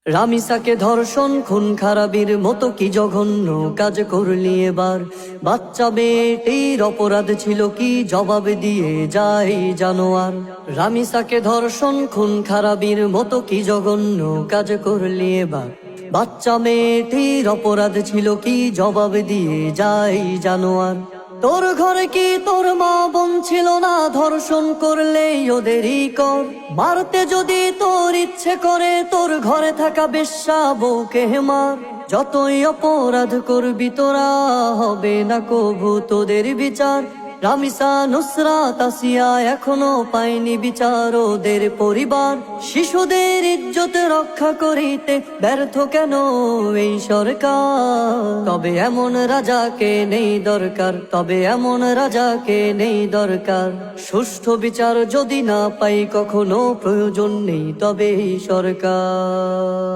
রামিসাকে ধর্ষণ খুন খারাপির মতো কি জঘন্য কাজ করলি এবার। বাচ্চা মেয়েটির অপরাধ ছিল কি, জবাব দিয়ে যায় জানোয়ার। রামিসাকে ধর্ষণ খুন খারাপির মতো কি জঘন্য কাজ করলি এবার। বাচ্চা মেয়েটির অপরাধ ছিল কি, জবাব দিয়ে যায় জানোয়ার। তোর ঘরে কি তোর মা বোন ছিল না, ধর্ষণ করলে ওদেরই কর। মারতে যদি তোর ইচ্ছে করে, তোর ঘরে থাকা বেশ্যা বউকে মার। যতই অপরাধ করবি তোরা, হবে না কভু তোদের বিচার। রামিসা, নুসরাত, আসিয়া এখনো পায়নি বিচার ওদের পরিবার। শিশুদের ইজ্জত রক্ষা করিতে ব্যর্থ কেন এই সরকার। তবে এমন রাজাকে নেই দরকার, তবে এমন রাজাকে নেই দরকার। সুষ্ঠু বিচার যদি না পাই কখনো, প্রয়োজন নেই তবে এই সরকার।